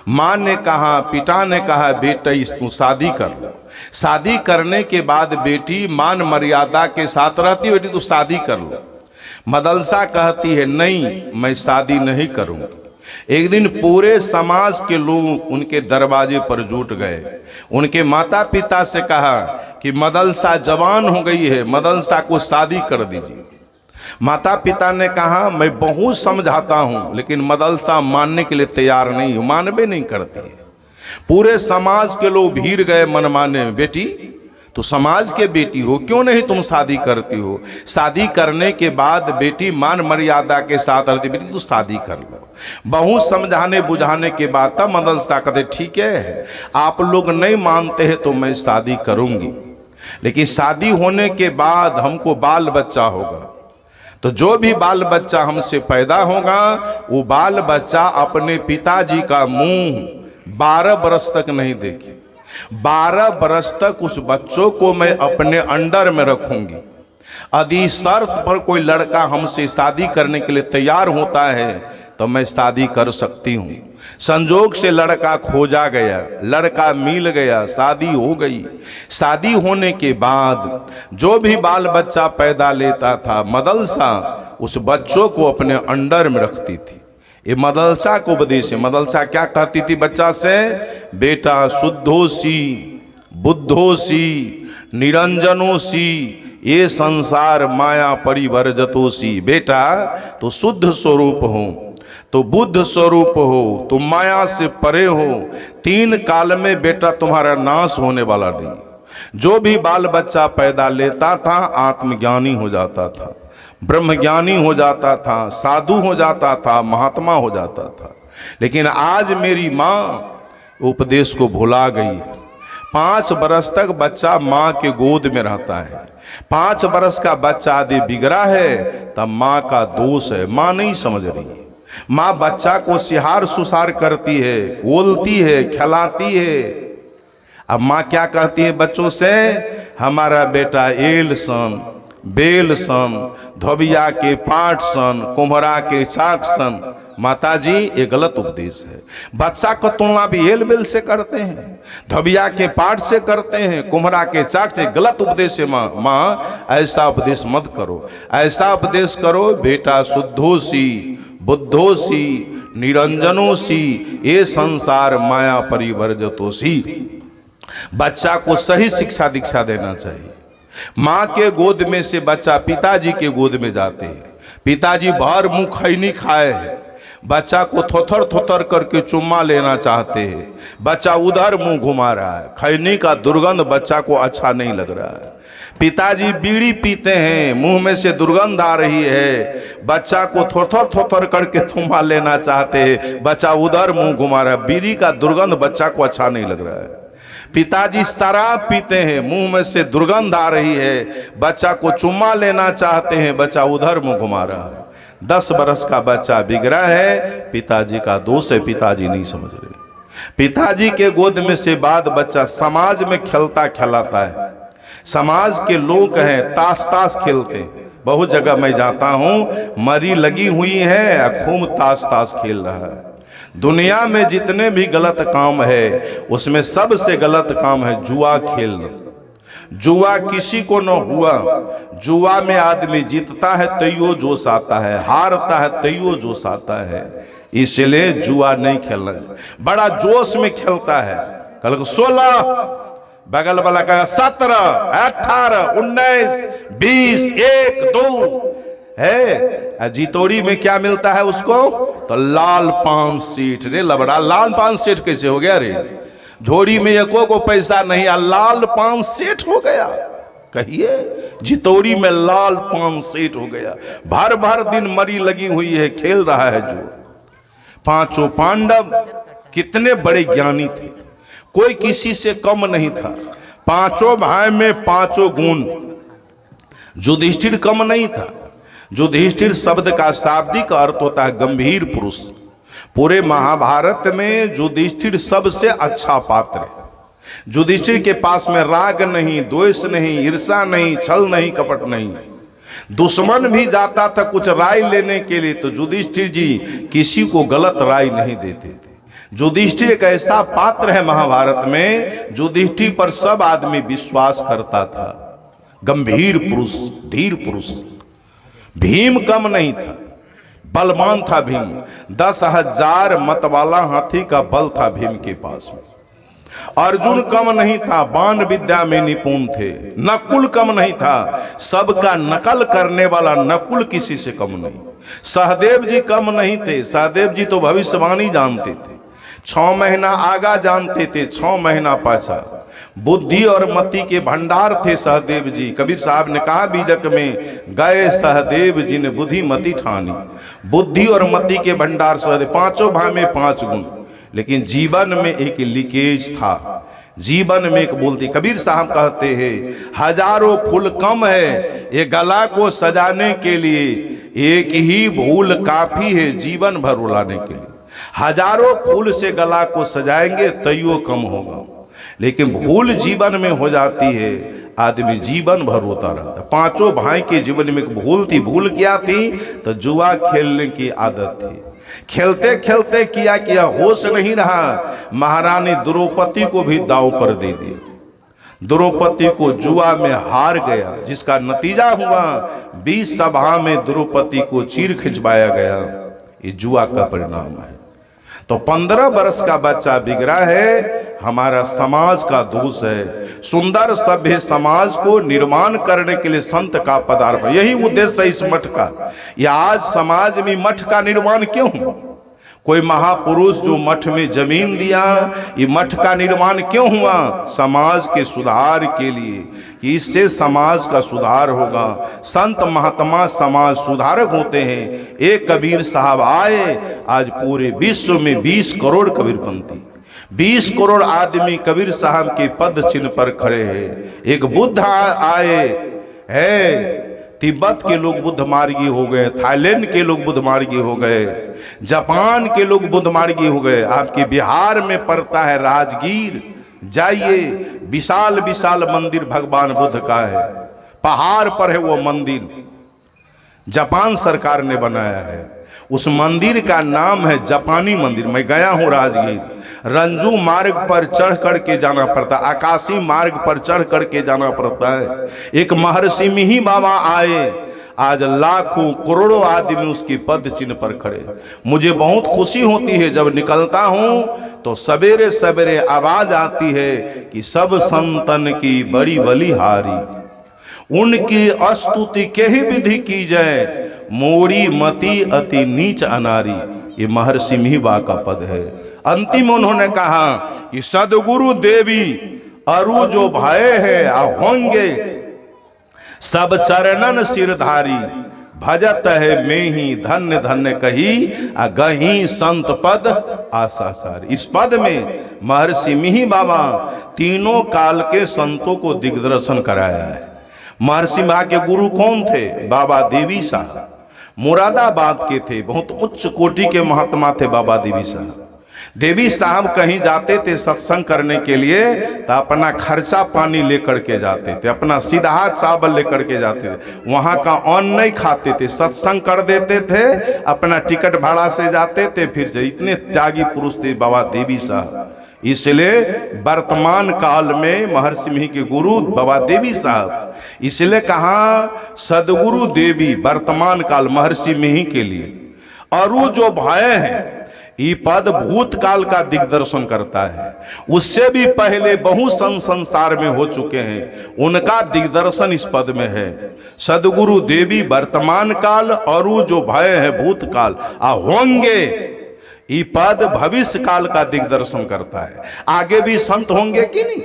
माँ ने कहा, पिता ने कहा, बेटा तू शादी कर लो। शादी करने के बाद बेटी मान मर्यादा के साथ रहती, बेटी तू शादी कर लो। मदलसा कहती है नहीं, मैं शादी नहीं करूंगी। एक दिन पूरे समाज के लोग उनके दरवाजे पर जुट गए। उनके माता पिता से कहा कि मदलसा जवान हो गई है, मदलसा को शादी कर दीजिए। माता पिता ने कहा मैं बहुत समझाता हूं, लेकिन मदलसा मानने के लिए तैयार नहीं, मानवे नहीं करती है। पूरे समाज के लोग भीड़ गए मनमाने में, बेटी तो समाज के बेटी हो, क्यों नहीं तुम शादी करती हो? शादी करने के बाद बेटी मान मर्यादा के साथ रहती, बेटी तू शादी कर लो। बहुत समझाने बुझाने के बाद तब मदलसा कहते ठीक है, आप लोग नहीं मानते हैं तो मैं शादी करूंगी, लेकिन शादी होने के बाद हमको बाल बच्चा होगा। तो जो भी बाल बच्चा हमसे पैदा होगा, वो बाल बच्चा अपने पिताजी का मुंह 12 बरस तक नहीं देखे। 12 बरस तक उस बच्चों को मैं अपने अंडर में रखूंगी। यदि शर्त पर कोई लड़का हमसे शादी करने के लिए तैयार होता है तो मैं शादी कर सकती हूँ। संजोग से लड़का खोजा गया, लड़का मिल गया, शादी हो गई। शादी होने के बाद जो भी बाल बच्चा पैदा लेता था, मदलसा उस बच्चों को अपने अंडर में रखती थी। ये मदलसा को उपदेश है। मदलसा क्या कहती थी बच्चा से? बेटा शुद्धोसी बुद्धोसी निरंजनोसी ये संसार माया परिवर्जतोसी। बेटा तो शुद्ध स्वरूप हो, तो बुद्ध स्वरूप हो, तुम माया से परे हो। 3 काल में बेटा तुम्हारा नाश होने वाला नहीं। जो भी बाल बच्चा पैदा लेता था आत्मज्ञानी हो जाता था, ब्रह्मज्ञानी हो जाता था, साधु हो जाता था, महात्मा हो जाता था। लेकिन आज मेरी माँ उपदेश को भुला गई है। 5 बरस तक बच्चा माँ के गोद में रहता है। 5 बरस का बच्चा यदि बिगड़ा है तब माँ का दोष है, माँ नहीं समझ रही है। माँ बच्चा को सिहार सुसार करती है, बोलती है, खिलाती है। अब माँ क्या कहती है बच्चों से? हमारा बेटा एल सन, बेल सन, धोबिया के पाठ सन, कुम्हरा के चाक सन। माता जी ये गलत उपदेश है। बच्चा को तुलना भी एल बेल से करते हैं, धोबिया के पाठ से करते हैं, कुम्हरा के चाक से। गलत उपदेश है माँ। माँ ऐसा उपदेश मत करो, ऐसा उपदेश करो बेटा शुद्धोसी बुद्धोसी निरंजनोसी ये संसार माया परिवर्जतोसी। बच्चा को सही शिक्षा दीक्षा देना चाहिए। माँ के गोद में से बच्चा पिताजी के गोद में जाते हैं, पिताजी भर मुंह खैनी खाए हैं, बच्चा को थोथर थोथर करके चुम्मा लेना चाहते हैं, बच्चा उधर मुंह घुमा रहा है, खैनी का दुर्गंध बच्चा को अच्छा नहीं लग रहा है। पिताजी बीड़ी पीते हैं, मुंह में से दुर्गंध आ रही है, बच्चा को थोथर थोथर करके चुम्मा लेना चाहते हैं, बच्चा उधर मुंह घुमा रहा है, बीड़ी का दुर्गंध बच्चा को अच्छा नहीं लग रहा है। पिताजी शराब पीते हैं, मुंह में से दुर्गंध आ रही है, बच्चा को चुम्मा लेना चाहते हैं, बच्चा उधर मुंह घुमा रहा है। 10 बरस का बच्चा बिगड़ा है, पिताजी का दोष है, पिताजी नहीं समझ रहे। पिताजी के गोद में से बाद बच्चा समाज में खेलता खिलाता है। समाज के लोग हैं ताश ताश खेलते हैं। बहुत जगह मैं जाता हूँ, मरी लगी हुई है, खूब ताश ताश खेल रहा है। दुनिया में जितने भी गलत काम है उसमें सबसे गलत काम है जुआ खेलना। जुआ किसी को न हुआ, जुआ में आदमी जीतता है तैयो जोश आता है, हारता है तैयो जोश आता है। इसलिए जुआ नहीं खेलना। बड़ा जोश में खेलता है, कल 16, बगल वाला का 17, 18, 19, 20, 1, 2 है। जितौड़ी में क्या मिलता है उसको? तो लाल पान सीट। रे लबड़ा, लाल पान सेठ कैसे हो गया रे? झोड़ी में एको को पैसा नहीं, लाल पान सेठ हो गया। कहिए जितौड़ी में लाल पान सेठ हो गया। भर भर दिन मरी लगी हुई है, खेल रहा है जो। 5 पांडव कितने बड़े ज्ञानी थे, कोई किसी से कम नहीं था। 5 भाई में 5 गुण। युधिष्ठिर कम नहीं था। युधिष्ठिर शब्द का शाब्दिक अर्थ होता है गंभीर पुरुष। पूरे महाभारत में युधिष्ठिर सबसे अच्छा पात्र है। युधिष्ठिर के पास में राग नहीं, द्वेष नहीं, ईर्षा नहीं, छल नहीं, कपट नहीं। दुश्मन भी जाता था कुछ राय लेने के लिए तो युधिष्ठिर जी किसी को गलत राय नहीं देते थे। युधिष्ठिर एक ऐसा पात्र है महाभारत में, युधिष्ठिर पर सब आदमी विश्वास करता था। गंभीर पुरुष, धीर पुरुष। भीम कम नहीं था, बलवान था भीम। 10,000 मत वाला हाथी का बल था भीम के पास में। अर्जुन कम नहीं था, बाण विद्या में निपुण थे। नकुल कम नहीं था, सबका नकल करने वाला नकुल किसी से कम नहीं। सहदेव जी कम नहीं थे, सहदेव जी तो भविष्यवाणी जानते थे। 6 महीना आगा जानते थे, 6 महीना पाछा। बुद्धि और मति के भंडार थे सहदेव जी। कबीर साहब ने कहा बीजक में, गए सहदेव जी ने बुद्धि मति ठानी। बुद्धि और मति के भंडार सहदेव, 5 भाई में 5 गुण। लेकिन जीवन में एक लीकेज था, जीवन में एक बोलती। कबीर साहब कहते हैं, हजारों फूल कम है ये गला को सजाने के लिए, एक ही भूल काफी है जीवन भर रुलाने के लिए। हजारों फूल से गला को सजाएंगे तैयो कम होगा, लेकिन भूल जीवन में हो जाती है, आदमी जीवन भर रोता रहता। 5 भाई के जीवन में एक भूल थी। भूल क्या थी? तो जुआ खेलने की आदत थी। खेलते खेलते किया होश नहीं रहा, महारानी द्रौपदी को भी दांव पर दे दिया। द्रौपदी को जुआ में हार गया, जिसका नतीजा हुआ 20 सभा में द्रौपदी को चीर खिंचवाया गया। ये जुआ का परिणाम है। तो 15 वर्ष का बच्चा बिगड़ा है, हमारा समाज का दोष है। सुंदर सभ्य समाज को निर्माण करने के लिए संत का पदार्पण, यही उद्देश्य है इस मठ का। या आज समाज में मठ का निर्माण क्यों हुआ? कोई महापुरुष जो मठ में जमीन दिया, ये मठ का निर्माण क्यों हुआ? समाज के सुधार के लिए, कि इससे समाज का सुधार होगा। संत महात्मा समाज सुधारक होते हैं। एक कबीर साहब आए, आज पूरे विश्व में 20 करोड़ कबीरपंथी, 20 करोड़ आदमी कबीर साहब के पद चिन्ह पर खड़े हैं। एक बुद्ध आए है, तिब्बत के लोग बुद्ध मार्गी हो गए, थाईलैंड के लोग बुद्ध मार्गी हो गए, जापान के लोग बुद्ध मार्गी हो गए। आपके बिहार में पड़ता है राजगीर, जाइए, विशाल विशाल मंदिर भगवान बुद्ध का है, पहाड़ पर है वो मंदिर, जापान सरकार ने बनाया है। उस मंदिर का नाम है जापानी मंदिर। मैं गया हूं राजगीर, रंजू मार्ग पर चढ़ करके जाना पड़ता, आकाशी मार्ग पर चढ़ करके जाना पड़ता है। एक महर्षि मिही बाबा आए, आज लाखों करोड़ों आदमी उसके पद चिन्ह पर खड़े। मुझे बहुत खुशी होती है जब निकलता हूं तो सवेरे सवेरे आवाज आती है कि सब संतन की बड़ी बलिहारी, उनकी स्तुति के ही विधि की जाए, मोड़ी मति अति नीच अनारी। ये महर्षि मिहिबा का पद है। अंतिम उन्होंने कहा कि सदगुरु देवी अरु जो भय है होंगे, सब चरणन सिरधारी, भजत है में ही धन्य धन्य कही, गही संत पद आशा सारी। इस पद में महर्षि मिहि बाबा तीनों काल के संतों को दिग्दर्शन कराया है। महर्षि महा के गुरु कौन थे? बाबा देवी साहब, मुरादाबाद के थे, बहुत उच्च कोटि के महात्मा थे बाबा देवी साहब। देवी साहब कहीं जाते थे सत्संग करने के लिए तो अपना खर्चा पानी लेकर के जाते थे, अपना सीधा चावल लेकर के जाते थे, वहाँ का अन्न नहीं खाते थे, सत्संग कर देते थे, अपना टिकट भाड़ा से जाते थे, फिर से। इतने त्यागी पुरुष थे बाबा देवी साहब। इसलिए वर्तमान काल में महर्षि मिहि के गुरु बाबा देवी साहब, इसलिए कहा सदगुरु देवी वर्तमान काल महर्षि मिहि के लिए। अरु जो भय है, ये पद भूतकाल का दिग्दर्शन करता है। उससे भी पहले बहुत संसार में हो चुके हैं, उनका दिग्दर्शन इस पद में है। सदगुरु देवी वर्तमान काल, अरु जो भय है भूतकाल, होंगे, ये पद भविष्य काल का दिग्दर्शन करता है। आगे भी संत होंगे कि नहीं?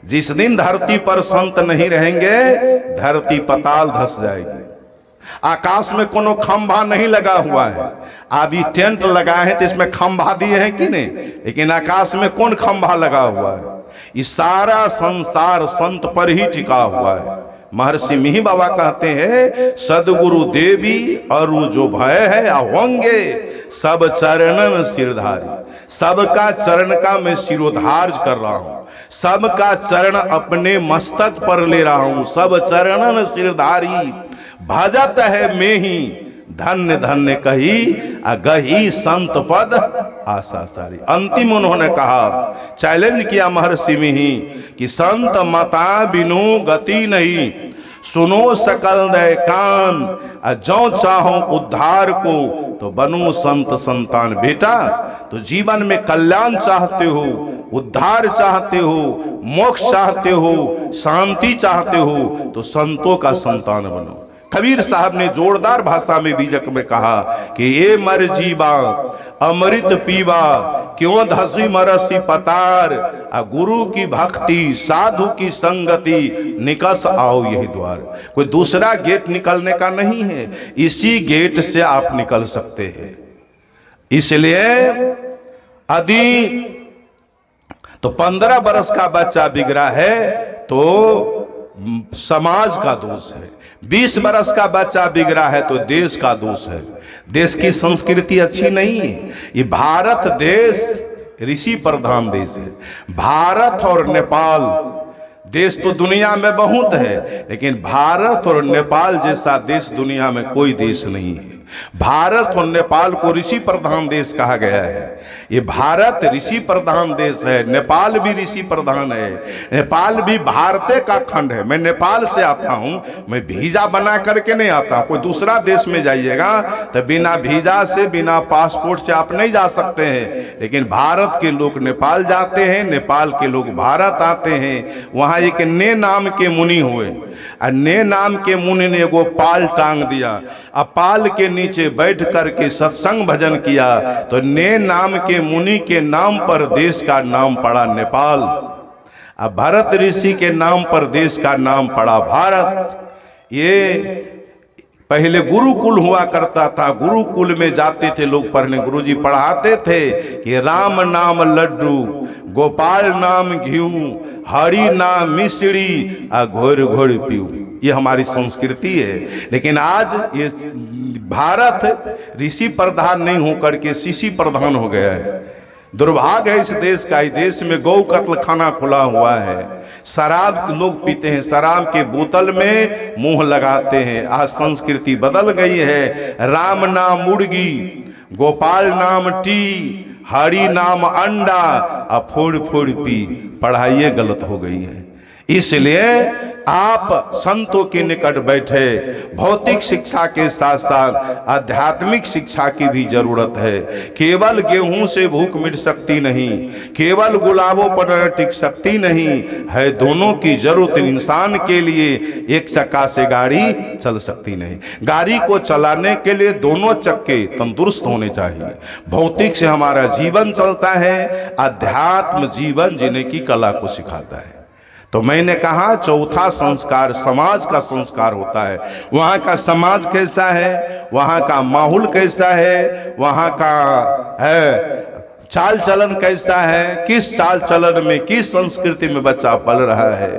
जिस दिन धरती पर संत नहीं रहेंगे, धरती पताल धस जाएगी। आकाश में कोनो खंभा नहीं लगा हुआ है। अभी टेंट लगाए हैं तो इसमें खंभा दिए हैं कि नहीं, लेकिन आकाश में कौन खंभा लगा हुआ है? ये सारा संसार संत पर ही टिका हुआ है। महर्षि मिहि बाबा कहते हैं सदगुरु देवी अरु जो भय है होंगे, सब चरणन सिरधारी। सबका चरण का मैं सिरोधार कर रहा हूं, सबका चरण अपने मस्तक पर ले रहा हूं। सब चरणन सिरधारी, भजत है में ही धन्य धन्य कही गही संत पद आशा सारी। अंतिम उन्होंने कहा, चैलेंज किया महर्षि मिहि कि संत मता बिनु गति नहीं, सुनो सकल दय कान, जो चाहो उद्धार को तो बनो संत संतान। बेटा तो जीवन में कल्याण चाहते हो, उद्धार चाहते हो, मोक्ष चाहते हो, शांति चाहते हो तो संतों का संतान बनो। कबीर साहब ने जोरदार भाषा में बीजक में कहा कि ये मर जीवा अमृत पीवा, क्यों धसी मरसी पतार, गुरु की भक्ति साधु की संगति, निकस आओ यही द्वार। कोई दूसरा गेट निकलने का नहीं है, इसी गेट से आप निकल सकते हैं। इसलिए यदि तो 15 वर्ष का बच्चा बिगड़ा है तो समाज का दोष है, 20 वर्ष का बच्चा बिगड़ा है तो देश का दोष है। देश की संस्कृति अच्छी नहीं है। ये भारत देश ऋषि प्रधान देश है। भारत और नेपाल देश तो दुनिया में बहुत है, लेकिन भारत और नेपाल जैसा देश दुनिया में कोई देश नहीं है। भारत और नेपाल को ऋषि प्रधान देश कहा गया है। ये भारत ऋषि प्रधान देश है, नेपाल भी ऋषि प्रधान है, नेपाल भी भारत का खंड है। मैं नेपाल से आता हूं, मैं वीजा बना करके नहीं आता। कोई दूसरा देश में जाइएगा तो बिना वीजा से, बिना पासपोर्ट से आप नहीं जा सकते हैं, लेकिन भारत के लोग नेपाल जाते हैं, नेपाल के लोग भारत आते हैं। वहां एक ने नाम के मुनि हुए, ने नाम के मुनि ने एगो पाल टांग दिया, अब पाल के नीचे बैठ करके सत्संग भजन किया तो ने नाम के मुनि के नाम पर देश का नाम पड़ा नेपाल। अब भरत ऋषि के नाम पर देश का नाम पड़ा भारत। ये पहले गुरुकुल हुआ करता था, गुरुकुल में जाते थे लोग पढ़ने, गुरुजी पढ़ाते थे कि राम नाम लड्डू, गोपाल नाम घिऊ, हरि नाम मिश्री, घोर घोर पीऊ। ये हमारी संस्कृति है। लेकिन आज ये भारत ऋषि प्रधान नहीं होकर के शिशि प्रधान हो गया है। दुर्भाग्य है इस देश का। इस देश में गौ कत्ल खाना खुला हुआ है, शराब लोग पीते हैं, शराब के बोतल में मुंह लगाते हैं। आज संस्कृति बदल गई है। राम नाम मुर्गी, गोपाल नाम टी, हरि नाम अंडा, फोड़ फोड़ पी। पढ़ाई गलत हो गई है। इसलिए आप संतों के निकट बैठे, भौतिक शिक्षा के साथ साथ आध्यात्मिक शिक्षा की भी जरूरत है। केवल गेहूं से भूख मिट सकती नहीं, केवल गुलाबों पर टिक सकती नहीं है। दोनों की जरूरत इंसान के लिए। एक चक्का से गाड़ी चल सकती नहीं। गाड़ी को चलाने के लिए दोनों चक्के तंदुरुस्त होने चाहिए। भौतिक से हमारा जीवन चलता है, अध्यात्म जीवन जीने की कला को सिखाता है। तो मैंने कहा चौथा संस्कार समाज का संस्कार होता है। वहाँ का समाज कैसा है, वहाँ का माहौल कैसा है, वहाँ का चाल चलन कैसा है, किस चाल चलन में, किस संस्कृति में बच्चा पल रहा है।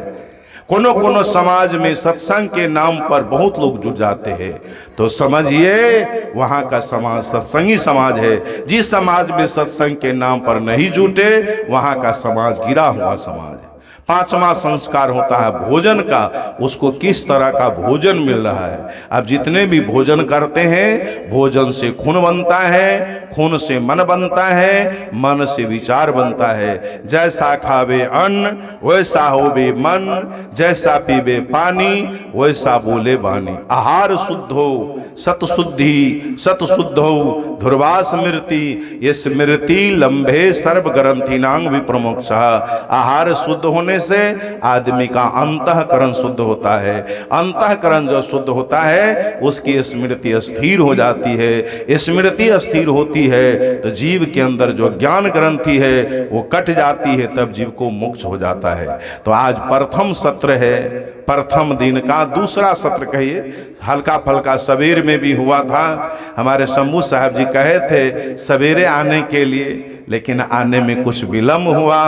कोनो समाज में सत्संग के नाम पर बहुत लोग जुट जाते हैं, तो समझिए वहाँ का समाज सत्संगी समाज है। जिस समाज में सत्संग के नाम पर नहीं जुटे, वहाँ का समाज गिरा हुआ समाज है। पांचवा संस्कार होता है भोजन का। उसको किस तरह का भोजन मिल रहा है। अब जितने भी भोजन करते हैं, भोजन से खून बनता है, खून से मन बनता है, मन से विचार बनता है। जैसा खावे अन्न वैसा होवे मन, जैसा पीवे पानी वैसा बोले बानी। आहार शुद्ध हो सतशुद्धि, सतशुद्ध हो ध्रुवा स्मृति, ये स्मृति लंबे सर्व ग्रंथिनांग विप्रमोक्ष। आहार शुद्ध होने से आदमी का अंतःकरण शुद्ध होता है। अंतःकरण जो शुद्ध होता है उसकी स्मृति स्थिर हो जाती है। स्मृति स्थिर होती है तो जीव के अंदर जो ज्ञान ग्रंथि है वो कट जाती है, तब जीव को मोक्ष हो जाता है। तो आज प्रथम सत्र है, प्रथम दिन का दूसरा सत्र कहिए, हल्का फल्का सवेर में भी हुआ था। हमारे शंभू साहब जी कहे थे सवेरे आने के लिए, लेकिन आने में कुछ विलम्ब हुआ।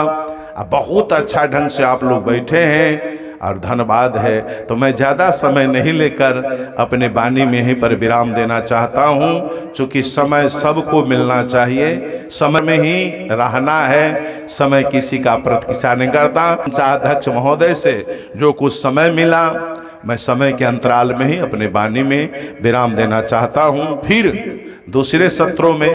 बहुत अच्छा ढंग से आप लोग बैठे हैं और धन्यवाद है। तो मैं ज़्यादा समय नहीं लेकर अपने वाणी में ही पर विराम देना चाहता हूँ, चूँकि समय सबको मिलना चाहिए, समय में ही रहना है। समय किसी का प्रतीक्षा नहीं करता। अध्यक्ष महोदय से जो कुछ समय मिला मैं समय के अंतराल में ही अपने वाणी में विराम देना चाहता हूँ। फिर दूसरे सत्रों में